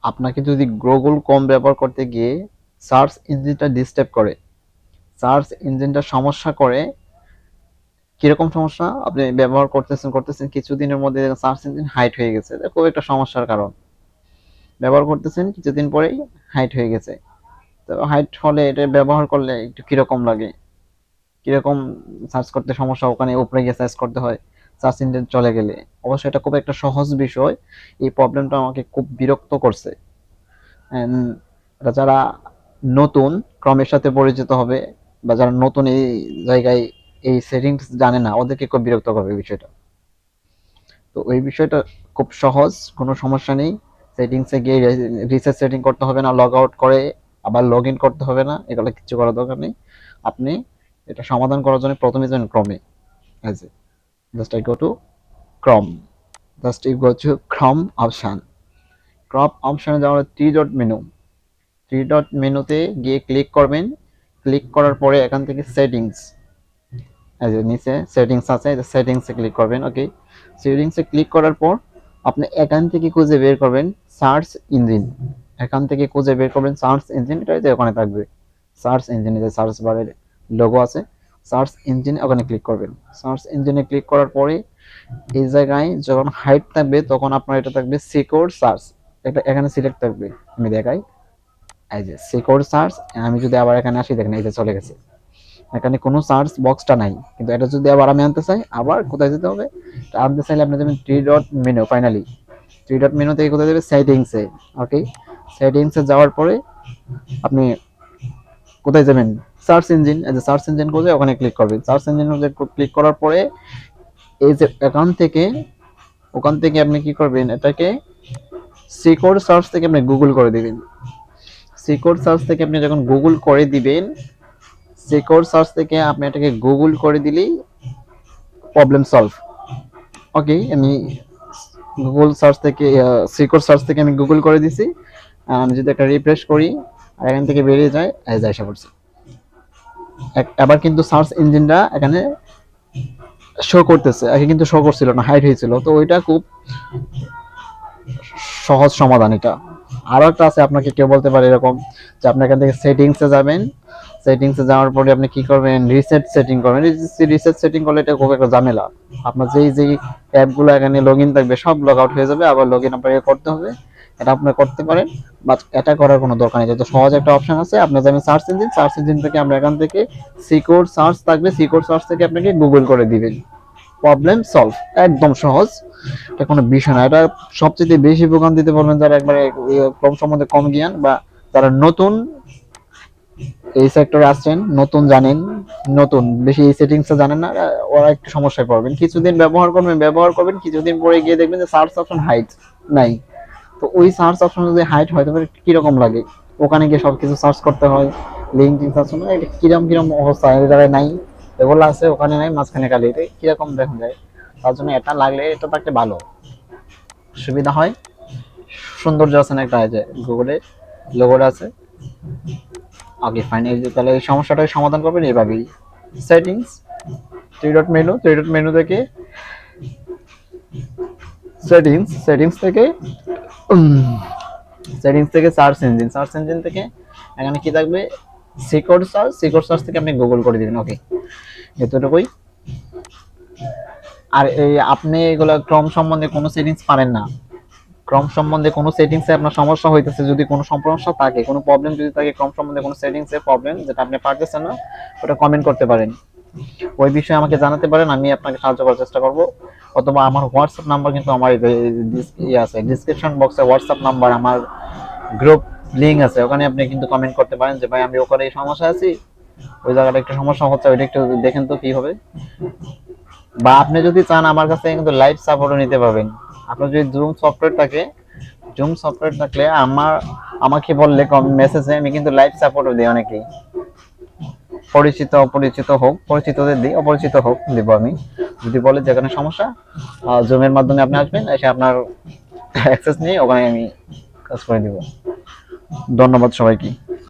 আপনাকে যদি গুগল কম ব্যবহার করতে গিয়ে সার্চ ইঞ্জিনটা ডিস্টার্ব করে, সার্চ ইঞ্জিনটা সমস্যা করে, কিরকম সমস্যা? আপনি ব্যবহার করতেছেন কিছুদিনের মধ্যে সার্চ ইঞ্জিন হাইট হয়ে গেছে, খুব একটা সমস্যার কারণ। ব্যবহার করতেছেন কিছুদিন পরেই হাইট হয়ে গেছে। তো হাইট হলে এটা ব্যবহার করলে একটু কিরকম লাগে, কিরকম সার্চ করতে সমস্যা, ওখানে উপরে গিয়ে সার্চ করতে হয় সার্চ ইঞ্জিন চলে গেলে। অবশ্যই এটা খুব একটা সহজ বিষয়। এই প্রবলেমটা আমাকে খুব বিরক্ত করছে। এটা যারা নতুন ক্রমের সাথে পরিচিত হবে, বা যারা নতুন এই জায়গায় এই সেটিংস জানে না, ওদেরকে খুব বিরক্ত করবে বিষয়টা। তো ওই বিষয়টা খুব সহজ, কোনো সমস্যা নেই। সেটিংসে গিয়ে রিসেট সেটিং করতে হবে না, লগ আউট করে আবার লগ ইন করতে হবে না, এগুলো কিছু করার দরকার নেই। আপনি এটা সমাধান করার জন্য প্রথমে যান ক্রমে। as a, just I go to Chrome, just you go to Chrome option, Chrome option যাওয়ার three dot menu, three dot মেনুতে গিয়ে ক্লিক করবেন। ক্লিক করার পরে এখান থেকে সেটিংস, এই যে নিচে সেটিংস আছে, এই সেটিংসে ক্লিক করবেন। ওকে, সেটিংসে ক্লিক করার পর আপনি এখান থেকে খুঁজে বের করবেন সার্চ ইঞ্জিন। এখান থেকে খুঁজে বের করবেন সার্চ ইঞ্জিন, এটা যে ওখানে থাকবে সার্চ ইঞ্জিনে, যে সার্চ বারের লোগো আছে, সার্চ ইঞ্জিন ওখানে ক্লিক করবেন। সার্চ ইঞ্জিনে ক্লিক করার পরে এই জায়গায় যখন হাইট থাকবে তখন আপনার এটা থাকবে সিকিউর সার্চ, এটা এখানে সিলেক্ট থাকবে। আমি দেখাই, এই যে সিকিউর সার্চ। আমি যদি আবার এখানে আসি, দেখেন এই যে চলে গেছে, এখানে কোনো সার্চ বক্সটা নাই। কিন্তু এটা যদি আবার আমি আনতে চাই, আবার কোথায় যেতে হবে? আনতে চাইলে আপনি যাবেন three dot menu, finally three dot menu থেকে কোথায় যাবে? সেটিংসে। ওকে, সেটিংসে যাওয়ার পরে আপনি কোথায় যাবেন? সার্চ ইঞ্জিন, এই যে সার্চ ইঞ্জিন খুঁজে ওখানে ক্লিক করবেন। সার্চ ইঞ্জিন ক্লিক করার পরে এই যে ওখান থেকে আপনি কি করবেন, এটাকে সিকিউর সার্চ থেকে আপনি গুগল করে দিবেন। সিকিউর সার্চ থেকে আপনি যখন গুগল করে দিবেন, সিকিউর সার্চ থেকে আপনি এটাকে গুগল করে দিলেই প্রবলেম সলভ। ওকে, আমি গুগল সার্চ থেকে সিকিউর সার্চ থেকে আমি গুগল করে দিছি। আমি যদি একটা রিফ্রেশ করি আর এখান থেকে বেরিয়ে যায়, এই যে আশা করছি এবার কিন্তু সার্চ ইঞ্জিনটা এখানে শো করতেছে, আগে কিন্তু শো করছিল না, হাইড হয়েছিল। তো ওইটা খুব সহজ সমাধান এটা। আরো একটা আছে, আপনাকে কেউ বলতে পারে এরকম যে আপনি এখান থেকে সেটিংসে যাবেন, সেটিংসে যাওয়ার পরে আপনি কি করবেন? রিসেট সেটিং করবেন। রিসেট সেটিং করলে এটা খুব একটা ঝামেলা। আপনার যেই অ্যাপগুলো এখানে লগ ইন থাকবে সব লগ আউট হয়ে যাবে, আবার লগ ইন আপনাকে করতে হবে। এটা আপনি করতে পারেন, বাট এটা করার কোনো দরকার নেই। যত সহজ একটা অপশন আছে, আপনি যাবেন সার্চ ইঞ্জিন, সার্চ ইঞ্জিন থেকে আমরা এখান থেকে সিকিউর সার্চ থাকবে, সিকিউর সার্চ থেকে আপনাকে গুগল করে দিবেন, প্রবলেম সলভ। একদম সহজ, এটা কোনো বিষয় না। এটা সবচেয়ে বেশি ভোগান দিতে পারবেন যারা একবারে কম সম্বন্ধে কম জ্ঞান, বা যারা নতুন এই সেক্টরে আসছেন, নতুন জানেন, নতুন বেশি এই সেটিংসটা জানেন না, ওরা একটু সমস্যায় পড়বেন। কিছুদিন ব্যবহার করবেন, কিছুদিন পরে গিয়ে দেখবেন যে সার্চ অপশন হাইট নাই। তো ওই সার্চ অপশন যদি হাইট হয় তবে কিরকম লাগে, ওখানে গিয়ে সবকিছু সার্চ করতে হয়, লিঙ্কডিন সার্চ করতে হয়, এটা কিরম অবস্থা, এই জায়গায় নাই, এগুলো আছে ওখানে নাই, মাঝখানে খালি, এটা কিরকম দেখা যায়। তার জন্য এটা লাগলে এটা থাকলে ভালো সুবিধা হয়। সৌন্দর্য আছে না একটা, যে গুগলের লোগোটা আছে। ওকে ফাইন, এই যে তাহলে এই সমস্যাটার সমাধান করবেন এইভাবেই। সেটিংস, থ্রি ডট মেনু থেকে সেটিংস থেকে সার্চ ইঞ্জিন থেকে এখানে কি থাকবে? সিকিউর সার্চ থেকে আপনি গুগল করে দিবেন। ওকে, এতটুকুই। আর এই আপনি এগুলো ক্রম সম্বন্ধে কোনো সেটিংস পারেন না, ক্রম সম্বন্ধে কোনো সেটিংসে আপনার সমস্যা হইতেছে, যদি কোনো সমস্যা থাকে, কোনো প্রবলেম যদি থাকে ক্রম সম্বন্ধে কোনো সেটিংসে প্রবলেম যেটা আপনি পারতেছেন না, ওটা কমেন্ট করতে পারেন, ওই বিষয়ে আমাকে জানাতে পারেন, আমি আপনাকে সাহায্য করার চেষ্টা করব। অথবা আমার হোয়াটসঅ্যাপ নাম্বার কিন্তু আমার আছে ডিসক্রিপশন বক্সে, হোয়াটসঅ্যাপ নাম্বার, আমার গ্রুপ লিঙ্ক আছে, ওখানে আপনি কিন্তু কমেন্ট করতে পারেন যে ভাই আমি ওখানে এই সমস্যা আছি, ওই জায়গাটা একটু সমস্যা হচ্ছে, ওইটা একটু দেখেন তো কি হবে। বা আপনি যদি চান আমার কাছে কিন্তু লাইভ সাপোর্টও নিতে পারবেন। আপনার যদি জুম সফটওয়্যার থাকলে আমাকে বললে মেসেজে, আমি কিন্তু লাইভ সাপোর্টও দিই অনেকেই, পরিচিতদের দিই, অপরিচিত হোক দিব আমি। যদি বলে যেখানে সমস্যা, জুমের মাধ্যমে আপনি আসবেন, এসে আপনার অ্যাক্সেস নিয়ে ওখানে আমি কাজ করে দিব। ধন্যবাদ সবাইকে।